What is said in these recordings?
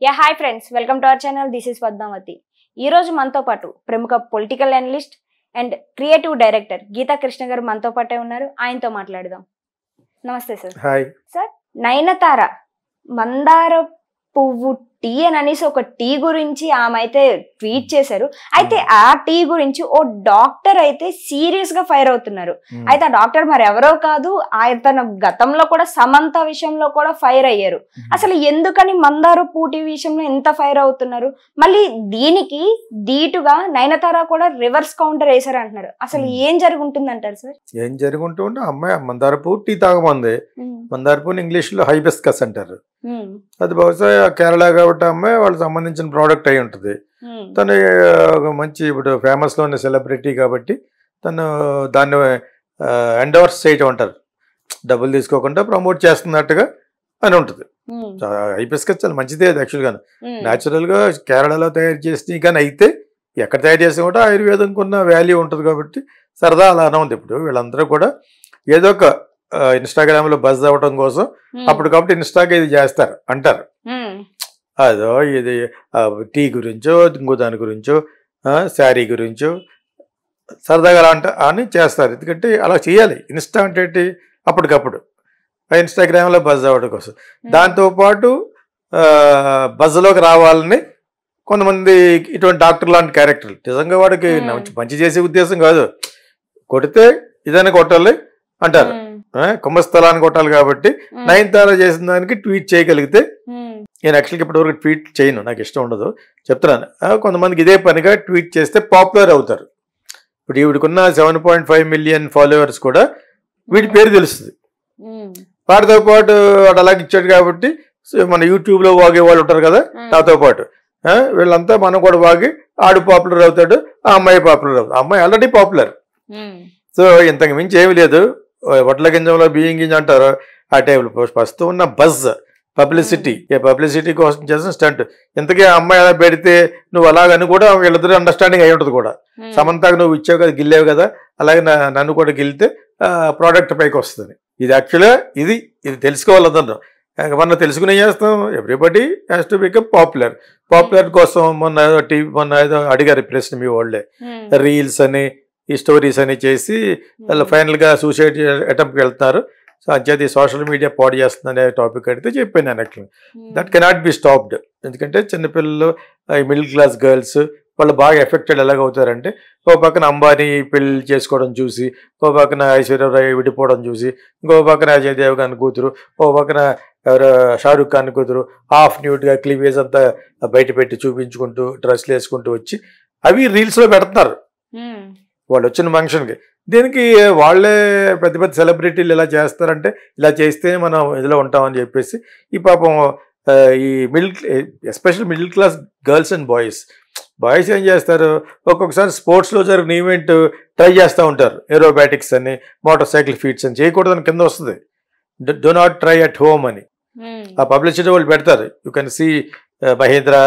Hi friends, welcome to our channel. This is Padmavati. ఈ రోజు మనతో పాటు ప్రముఖ political analyst and creative director Geetha Krishna గారు మనతో పాటే ఉన్నారు. ఆయనతో మాట్లాడదాం. నమస్తే సార్. హాయ్ సార్, నయనతార మందార పువ్వు టీ అని అనేసి ఒక టీ గురించి ఆమె అయితే ట్వీట్ చేశారు. అయితే ఆ టీ గురించి ఓ డాక్టర్ అయితే సీరియస్ గా ఫైర్ అవుతున్నారు. అయితే ఆ డాక్టర్ మరి ఎవరో కాదు, ఆయన గతంలో కూడా సమంత విషయంలో కూడా ఫైర్ అయ్యారు. అసలు ఎందుకని మందార పూటి విషయంలో ఎంత ఫైర్ అవుతున్నారు? మళ్ళీ దీనికి ధీటుగా నయనతార కూడా రివర్స్ కౌంటర్ వేశారు అంటున్నారు. అసలు ఏం జరుగుంటుంది అంటారు సార్? ఏం జరుగుంటుంటే అమ్మాయి మందార పువ్వు టీ తాగమంది. మందార పువ్వుని ఇంగ్లీష్ లో హైబిస్కస్ అంటారు. అది బహుశా కేరళ కాబట్టి అమ్మాయి వాళ్ళకి సంబంధించిన ప్రోడక్ట్ అయి ఉంటుంది. తను మంచి ఇప్పుడు ఫేమస్ లో ఉన్న సెలబ్రిటీ కాబట్టి తను దాన్ని ఎండోర్స్ చేయటం అంటారు, డబ్బులు తీసుకోకుండా ప్రమోట్ చేస్తున్నట్టుగా అని ఉంటుంది. హైబిస్కస్ చాలా మంచిదే అది యాక్చువల్గా. న్యాచురల్ గా కేరళలో తయారు చేసి కానీ అయితే ఎక్కడ తయారు చేసినా కూడా ఆయుర్వేదంకి ఉన్న వాల్యూ ఉంటుంది కాబట్టి సరదా అలానే ఉంది. ఇప్పుడు వీళ్ళందరూ కూడా ఏదో ఒక ఇన్స్టాగ్రామ్ లో బజ్ అవ్వడం కోసం అప్పటికప్పుడు ఇన్స్టాగా ఇది చేస్తారు అంటారు. అదో ఇది టీ గురించో ఇంకో దాని గురించో శారీ గురించో సరదాగా అలా అని చేస్తారు. ఎందుకంటే అలా చేయాలి. ఇన్స్టా అంటే అప్పటికప్పుడు ఇన్స్టాగ్రామ్లో బజ్ అవ్వడం కోసం. దాంతోపాటు బజ్లోకి రావాలని కొంతమంది ఇటువంటి డాక్టర్ లాంటి క్యారెక్టర్లు నిజంగా వాడికి మంచి చేసే ఉద్దేశం కాదు, కొడితే ఇదని కొట్టాలి అంటారు, కుంభస్థలాన్ని కొట్టాలి. కాబట్టి నయనతార చేసిన దానికి ట్వీట్ చేయగలిగితే, నేను యాక్చువల్గా ఇప్పటివరకు ట్వీట్ చేయను, నాకు ఇష్టం ఉండదు చెప్తున్నాను. కొంతమందికి ఇదే పనిగా ట్వీట్ చేస్తే పాపులర్ అవుతారు. ఇప్పుడు ఈవిడికున్న 7.5 మిలియన్ ఫాలోవర్స్ కూడా వీడి పేరు తెలుస్తుంది. వాటితో పాటు వాడు అలాగే ఇచ్చాడు కాబట్టి మన యూట్యూబ్లో వాగే వాళ్ళు ఉంటారు కదా, నాతో పాటు వీళ్ళంతా మనం కూడా వాగి ఆడు పాపులర్ అవుతాడు, ఆ అమ్మాయి పాపులర్ అవుతుంది. ఆ అమ్మాయి ఆల్రెడీ పాపులర్. సో ఇంతకు మించి ఏమి లేదు. వడ్ల గింజంలో బియ్యం గింజ అంటారు ఆ టైంలో. ప్రస్తుతం ఉన్న బజ్ పబ్లిసిటీ కోసం చేసిన స్టంట్. ఇంతకీ ఆ అమ్మాయి అలా పెడితే నువ్వు అలాగని కూడా వీళ్ళిద్దరు అండర్స్టాండింగ్ అయి ఉంటుంది కూడా. సమంతకు నువ్వు ఇచ్చావు కదా, గిల్లేవు కదా, అలాగే నన్ను కూడా గిల్లితే ప్రోడక్ట్ పైకి వస్తుంది. ఇది యాక్చువల్గా ఇది తెలుసుకోవాలన్నా మనం తెలుసుకుని ఏం చేస్తాం. Everybody has to become popular కోసం మొన్న ఏదో అడిగారు ప్రశ్న మీ వాళ్ళే, రీల్స్ అని ఈ స్టోరీస్ అని చేసి వాళ్ళు ఫైనల్గా సూసైడ్ అటెంప్ట్కి వెళ్తున్నారు. సో అంచేది సోషల్ మీడియా పాడు చేస్తుందనే టాపిక్ అడిగితే చెప్పాను నేను actually that cannot be stopped. ఎందుకంటే చిన్నపిల్లలు, మిడిల్ క్లాస్ గర్ల్స్ వాళ్ళు బాగా ఎఫెక్టెడ్ ఎలాగవుతారంటే, ఓ పక్కన అంబానీ పెళ్లి చేసుకోవడం చూసి, ఓ పక్కన ఐశ్వర్యరాయ్ విడిపోవడం చూసి, ఇంకో పక్కన అజయ్ దేవగన్ కూతురు, ఓ పక్కన ఎవరో షారూఖ్ ఖాన్ కూతురు హాఫ్ న్యూడ్గా క్లీవేజ్ అంతా బయట పెట్టి చూపించుకుంటూ డ్రెస్లు వేసుకుంటూ వచ్చి అవి రీల్స్లో పెడుతున్నారు వాళ్ళు వచ్చిన ఫంక్షన్కి. దీనికి వాళ్ళే పెద్ద పెద్ద సెలబ్రిటీలు ఇలా చేస్తారంటే, ఇలా చేస్తే మనం ఇదిలో ఉంటామని చెప్పేసి ఈ పాపం ఈ special middle class girls and boys ఏం చేస్తారు, ఒక్కొక్కసారి స్పోర్ట్స్లో జరిగిన ఈవెంట్ ట్రై చేస్తూ ఉంటారు. ఏరోబాటిక్స్ అని, మోటార్ సైకిల్ ఫీట్స్ అని చేయకూడదని కింద వస్తుంది, do not try at home అని. ఆ పబ్లిసిటీ వాళ్ళు పెడతారు. You can see Mahindra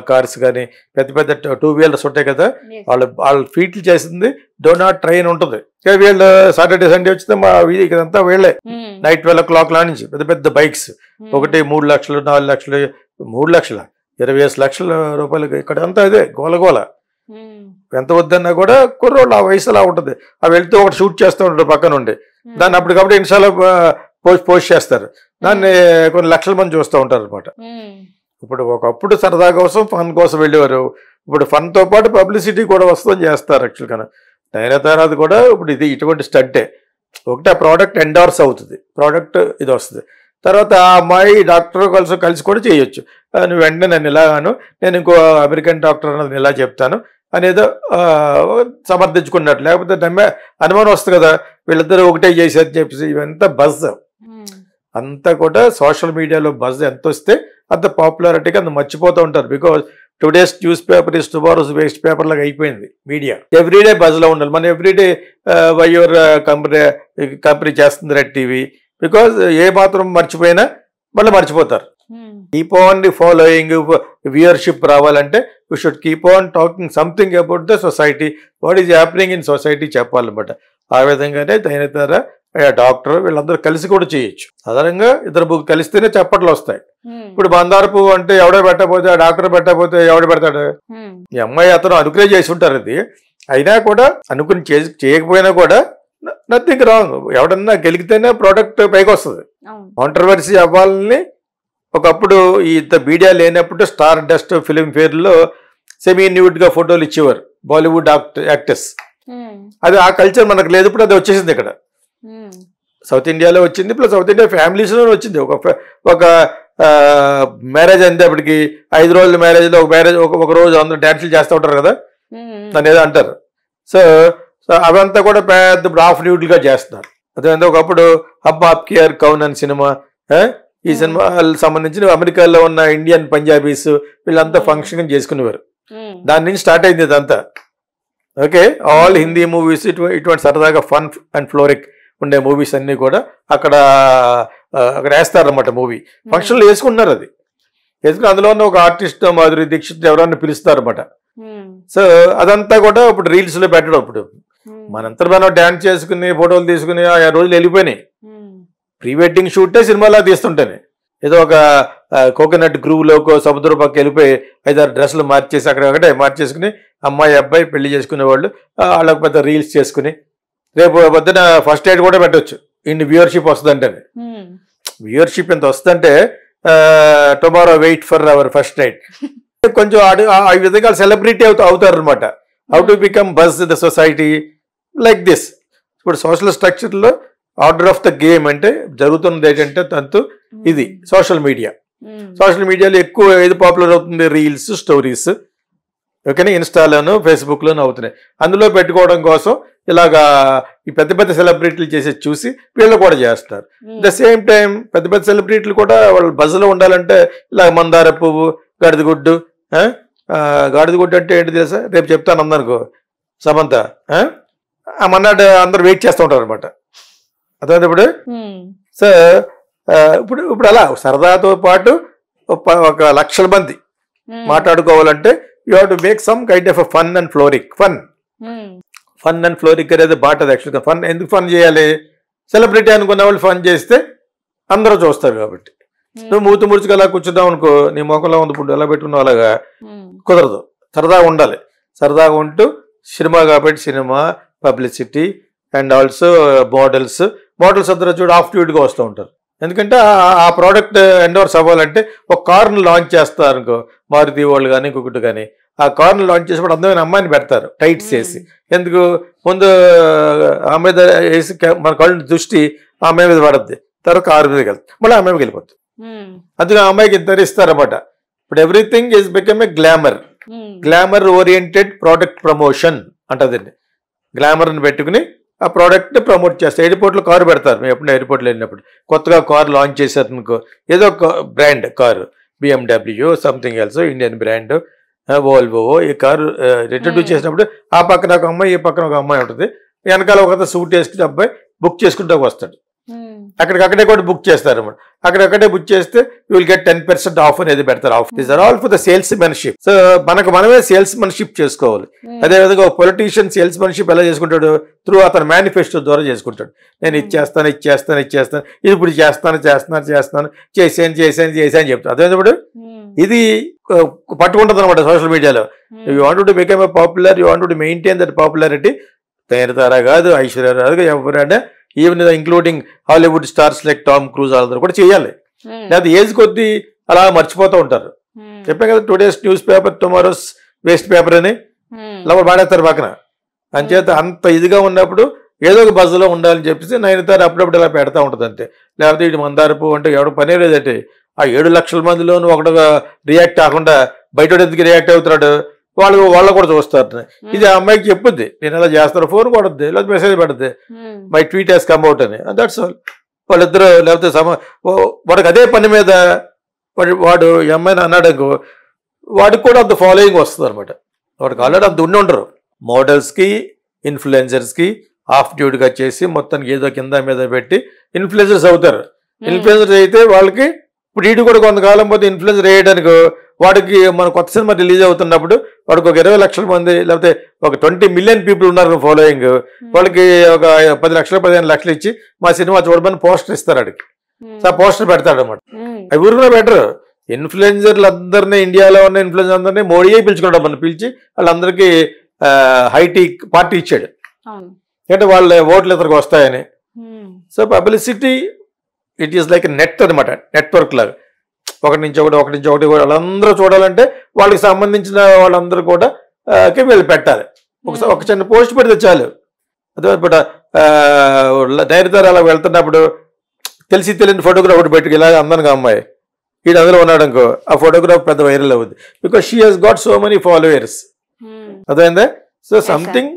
cars కానీ పెద్ద పెద్ద 2 వీలర్స్ ఉంటాయి కదా, వాళ్ళు ఫీట్లు చేసింది డో నాట్ ట్రై అని ఉంటుంది. వీళ్ళు సాటర్డే సండే వచ్చితే మా ఇదంతా వీళ్ళే నైట్ 12 o'clock నుంచి పెద్ద పెద్ద బైక్స్, ఒకటి 3 లక్షలు 4 లక్షలు 3 లక్షల 25 లక్షల రూపాయలకి ఇక్కడ అంతా అదే గోలగోల. ఎంత వద్దన్నా కూడా కుర్రోళ్ళు ఆ వయసు అలా ఉంటుంది. అవి వెళ్తూ ఒకటి షూట్ చేస్తూ ఉంటారు పక్క నుండి, దాన్ని అప్పటికప్పుడు ఇన్స్టాలో పోస్ట్ చేస్తారు. దాన్ని కొన్ని లక్షల మంది చూస్తూ ఉంటారు అనమాట. ఇప్పుడు ఒకప్పుడు సరదా కోసం ఫన్ కోసం వెళ్ళేవారు, ఇప్పుడు ఫన్తో పాటు పబ్లిసిటీ కూడా వస్తుందని చేస్తారు యాక్చువల్గా. నయనతారది కూడా ఇప్పుడు ఇది ఇటువంటి స్టంటే. ఒకటి ఆ ప్రోడక్ట్ ఎండార్స్ అవుతుంది, ప్రోడక్ట్ ఇది వస్తుంది. తర్వాత ఆ అమ్మాయి డాక్టర్ కలిసి కూడా చేయొచ్చు. నువ్వు వెంటనే నన్ను ఇలాగాను, నేను ఇంకో అమెరికన్ డాక్టర్ అన్నది ఇలా చెప్తాను అనేదో సమర్థించుకున్నట్టు, లేకపోతే అనుమానం వస్తుంది కదా వీళ్ళిద్దరూ ఒకటే చేశారు చెప్పేసి. ఇవంతా బజ్ అంతా కూడా సోషల్ మీడియాలో బజ్ ఎంత వస్తే అంత పాపులారిటీగా అంత మర్చిపోతూ ఉంటారు. Because today's news paper is tomorrow's waste paper లాగా అయిపోయింది మీడియా. ఎవ్రీడే బజ్లో ఉండాలి. మనం ఎవ్రీడే యువర్ కంపెనీ చేస్తుంది రెడ్ టీవీ. బికాజ్ ఏ మాత్రం మర్చిపోయినా మళ్ళీ మర్చిపోతారు. కీప్ ఆన్ ఫాలోయింగ్, వ్యూయర్షిప్ రావాలంటే we should keep on talking something about the society, what is happening in society చెప్పాలన్నమాట. ఆ విధంగానే నయనతార డాక్టర్ వీళ్ళందరూ కలిసి కూడా చేయొచ్చు. సాధారణంగా ఇద్దరు ముగ్గురు కలిస్తేనే చప్పట్లు వస్తాయి. ఇప్పుడు మందార పువ్వు అంటే ఎవడో పెట్టకపోతే, ఆ డాక్టర్ పెట్టకపోతే ఎవడు పెడతాడు? ఈ అమ్మాయి అతను అనుకునే చేసి ఉంటారు. ఇది అయినా కూడా అనుకుని చేయకపోయినా కూడా నథింగ్ రాంగ్. ఎవడన్నా గెలిగితేనే ప్రోడక్ట్ పైకి వస్తుంది. కాంట్రవర్సీ అవ్వాలని ఒకప్పుడు ఈ మీడియా లేనప్పుడు స్టార్ డస్ట్ ఫిలిం ఫేర్లో సెమీ న్యూడ్గా ఫోటోలు ఇచ్చేవారు బాలీవుడ్ యాక్టర్స్. అది ఆ కల్చర్ మనకు లేదు. ఇప్పుడు అది వచ్చేసింది ఇక్కడ సౌత్ ఇండియాలో వచ్చింది. ప్లస్ సౌత్ ఇండియా ఫ్యామిలీస్లో వచ్చింది. ఒక మ్యారేజ్ అందేపటికి 5 రోజుల మ్యారేజ్లో ఒక రోజు అందరూ డ్యాన్సులు చేస్తూ ఉంటారు కదా, దాన్ని ఏదో అంటారు. సో అవంతా కూడా పెద్ద ఇప్పుడు హాఫ్ న్యూడ్గా చేస్తున్నారు. అదేంటే ఒకప్పుడు హబ్ ఆప్ కేర్ కౌన్ అని సినిమా, ఈ సినిమాలకు సంబంధించిన అమెరికాలో ఉన్న ఇండియన్ పంజాబీస్ వీళ్ళంతా ఫంక్షన్ చేసుకునేవారు. దాని నుంచి స్టార్ట్ అయింది ఇదంతా. ఓకే, ఆల్ హిందీ మూవీస్ ఇటువంటి సరదాగా ఫన్ అండ్ ఫ్లోరిక్ ఉండే మూవీస్ అన్నీ కూడా అక్కడ వేస్తారన్నమాట. మూవీ ఫంక్షన్లు వేసుకుంటున్నారు. అది వేసుకుని అందులో ఉన్న ఒక ఆర్టిస్ట్ మాధురి దీక్షిత్ ఎవరన్నా పిలుస్తారన్నమాట. సో అదంతా కూడా ఇప్పుడు రీల్స్ లో పెట్టడం. ఇప్పుడు మనంతా మనం డ్యాన్స్ చేసుకుని ఫోటోలు తీసుకుని ఆ రోజులు వెళ్ళిపోయినాయి. ప్రీ వెడ్డింగ్ షూటే సినిమాలా తీస్తుంటేనే ఏదో ఒక కోకోనట్ గ్రూవ్లోకో సముద్రం పక్క వెళ్ళిపోయి 5-6 డ్రెస్సులు మార్చేసి అక్కడే మార్చేసుకుని అమ్మాయి అబ్బాయి పెళ్లి చేసుకునే వాళ్ళు వాళ్ళకి పెద్ద రీల్స్ చేసుకుని రేపు పొద్దున ఫస్ట్ ఎయిడ్ కూడా పెట్టవచ్చు. ఇన్ని వ్యూవర్షిప్ వస్తుందంటే, వ్యూవర్షిప్ ఎంత వస్తుందంటే tomorrow wait for our first night. కొంచెం ఆ విధంగా సెలబ్రిటీ అవుతారు అనమాట. How to become buzz the society like this. ఇప్పుడు సోషల్ స్ట్రక్చర్లో ఆర్డర్ ఆఫ్ ద గేమ్ అంటే జరుగుతున్నది ఏంటంటే తంతు ఇది సోషల్ మీడియా. సోషల్ మీడియాలో ఎక్కువ ఏది పాపులర్ అవుతుంది? Reels, stories. ఓకేనా, ఇన్స్టాలోను ఫేస్బుక్లోను అవుతున్నాయి. అందులో పెట్టుకోవడం కోసం ఇలాగా ఈ పెద్ద పెద్ద సెలబ్రిటీలు చేసేది చూసి వీళ్ళు కూడా చేస్తారు. ద సేమ్ టైం పెద్ద పెద్ద సెలబ్రిటీలు కూడా వాళ్ళు బజ్లో ఉండాలంటే ఇలా మందార పువ్వు, గాడిదగుడ్డు. గాడిదగుడ్డు అంటే ఏంటి తెలుసా? రేపు చెప్తాను అందరికో. సమంత ఆ మన్నాడు అందరు వెయిట్ చేస్తూ ఉంటారు అనమాట. అదే ఇప్పుడు సో ఇప్పుడు అలా సరదాతో పాటు ఒక 1,00,000 మంది మాట్లాడుకోవాలంటే you have to make some kind of fun and fluoric. Fun and fluoric అనేది బాటది. యాక్చువల్గా ఫన్ ఎందుకు ఫన్ చేయాలి? సెలబ్రిటీ అనుకున్న వాళ్ళు ఫన్ చేస్తే అందరూ చూస్తారు కాబట్టి. నువ్వు మూతి ముడుచుకు అలా కూర్చున్నావు అనుకో, నీ మొక్కలో ఉంది ఇప్పుడు ఎలా పెట్టుకున్నావు, అలాగా కుదరదు. సరదాగా ఉండాలి. సరదాగా ఉంటూ సినిమా కాబట్టి cinema, publicity and also models అందరూ చూడు ఆఫ్ డ్యూటీగా వస్తూ ఉంటారు. ఎందుకంటే ఆ ప్రోడక్ట్ ఎండోర్స్ అవ్వాలంటే ఒక కార్ను లాంచ్ చేస్తారు అనుకో, మారుతి వాళ్ళు కానీ ఇంకొకటి కానీ, ఆ కార్ను లాంచ్ చేసినప్పుడు అందమైన అమ్మాయిని పెడతారు టైట్స్ వేసి. ఎందుకు? ముందు ఆమె మీద వేసి మన కళ్ళు దృష్టి ఆమె మీద పడద్ది, తర్వాత కారు మీదకి వెళ్తుంది, మళ్ళీ ఆమె మీదకి వెళ్ళిపోతుంది. అందుకే ఆ అమ్మాయికి ఇంత ఇస్తారన్నమాట. ఇప్పుడు everything is become a glamour oriented product promotion అంటదండి. గ్లామర్ని పెట్టుకుని ఆ ప్రోడక్ట్ని ప్రమోట్ చేస్తారు. ఎయిర్పోర్ట్లో కారు పెడతారు. మేము ఎప్పుడు ఎయిర్పోర్ట్లో వెళ్ళినప్పుడు కొత్తగా కారు లాంచ్ చేశారు అనుకో, ఏదో ఒక brand car, BMW something else, Indian brand, Volvo, ఈ కారు ఇంట్రడ్యూస్ చేసినప్పుడు ఆ పక్కన ఒక అమ్మాయి, ఈ పక్కన ఒక అమ్మాయి ఉంటుంది. వెనకాల ఒక సూట్ వేసుకుని అబ్బాయి బుక్ చేసుకుంటూ వస్తాడు. అక్కడికక్కడే కూడా బుక్ చేస్తారు అన్నమాట. అక్కడక్కడే బుక్ చేస్తే యూ విల్ గెట్ 10% ఆఫ్ అనేది పెడతారు. Off these are all for the salesmanship. So మనమే సేల్స్ మెన్షిప్ చేసుకోవాలి. అదేవిధంగా ఒక పొలిటీషియన్ సేల్స్ మెన్షిప్ ఎలా చేసుకుంటాడు? త్రూ అతను మేనిఫెస్టో ద్వారా చేసుకుంటాడు. నేను ఇచ్చేస్తాను, ఇది ఇప్పుడు చేస్తాను అని చెప్తాను. అదేవిధంగా ఇది పట్టుకుంటుంది అనమాట సోషల్ మీడియాలో. You want to become a popular, you want to maintain that popularity. తయారుతారా కాదు, ఐశ్వర్య రాదు, ఎవరైనా even including Hollywood stars like Tom Cruise వాళ్ళందరూ కూడా చేయాలి. లేదా ఏజ్ కొద్దీ అలా మర్చిపోతూ ఉంటారు. చెప్పాం కదా, today's news paper tomorrow's waste paper అని ఇలా వాడేస్తారు పక్కన. అంచేత అంత ఇదిగా ఉన్నప్పుడు ఏదో ఒక బజ్లో ఉండాలని చెప్పేసి నయనతార అప్పుడప్పుడు ఇలా పెడతా ఉంటుంది అంతే. లేకపోతే ఇటు మందారపు అంటే ఎవడో పనే లేదంటే ఆ 7 లక్షల మందిలోనూ ఒకటిగా రియాక్ట్ కాకుండా బయట ఎందుకు రియాక్ట్ అవుతున్నాడు, వాళ్ళు కూడా చూస్తారు. ఇది ఆ అమ్మాయికి చెప్పుద్ది, నేను ఎలా చేస్తాను, ఫోన్ కొడుద్ది, లేకపోతే మెసేజ్ పెడుద్ది, my tweet has come out అని. That's all. వాళ్ళిద్దరు లేకపోతే వాడికి అదే పని మీద వాడు ఈ అమ్మాయిని అన్నాడు, వాడికి కూడా అంత ఫాలోయింగ్ వస్తుంది అనమాట. వాడికి ఆల్రెడీ అంత ఉండి ఉండరు. మోడల్స్కి, ఇన్ఫ్లుయెన్సర్స్కి ఆఫ్ డ్యూటీగా చేసి మొత్తానికి ఏదో కింద మీద పెట్టి ఇన్ఫ్లుయెన్సర్స్ అవుతారు. ఇన్ఫ్లుయెన్సర్స్ అయితే వాళ్ళకి ఇప్పుడు వీడు కూడా కొంతకాలం పోతే ఇన్ఫ్లుయెన్సర్ వేయడానికి వాడికి మన కొత్త సినిమా రిలీజ్ అవుతున్నప్పుడు వాడికి ఒక 20 లక్షల మంది లేకపోతే ఒక 20 మిలియన్ పీపుల్ ఉన్నారు ఫాలోయింగ్, వాళ్ళకి ఒక 10 లక్షలు 15 లక్షలు ఇచ్చి మా సినిమా చూడమని పోస్టర్ ఇస్తారు వాడికి. సో ఆ పోస్టర్ పెడతాడు అనమాట. అవి ఊరుకునే బెటర్. ఇన్ఫ్లుయెన్సర్లు అందరినీ, ఇండియాలో ఉన్న ఇన్ఫ్లుయెన్సర్ అందరినీ మోడీయే పిలుచుకున్నాడు, మనం పిలిచి వాళ్ళందరికీ హైటీ పార్టీ ఇచ్చాడు, అంటే వాళ్ళ ఓట్లు ఇతరకు వస్తాయని. So publicity it is like net అనమాట, నెట్వర్క్ లాగా. ఒకటి నుంచి ఒకటి వాళ్ళందరూ చూడాలంటే వాళ్ళకి సంబంధించిన వాళ్ళందరూ కూడా వీళ్ళు పెట్టాలి. ఒక చిన్న పోస్ట్ పెడితే చాలు. అదే ఇప్పుడు ధైర్యతారు అలా వెళ్తున్నప్పుడు తెలిసి తెలియని ఫోటోగ్రాఫ్ ఒకటి పెట్టుకు ఇలా అందంగా అమ్మాయి వీడు అందులో ఉన్నాడు అనుకో, ఆ ఫోటోగ్రాఫ్ పెద్ద వైరల్ అవుద్ది, because she has got so many followers. అదైందా? సో సంథింగ్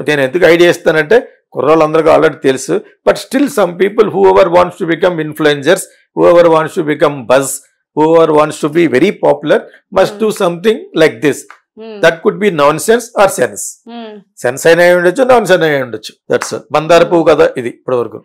నేను ఎందుకు ఐడియా ఇస్తానంటే కుర్రోళ్ళందరికీ ఆల్రెడీ తెలుసు, but still some people whoever wants to become influencers, whoever wants to become buzz, whoever wants to be very popular must do something like this. That could be nonsense or sense. Sense అయినా ఉండొచ్చు, non sense అయినా ఉండొచ్చు. That's మందార పువ్వు కదా ఇది ఇప్పటి వరకు.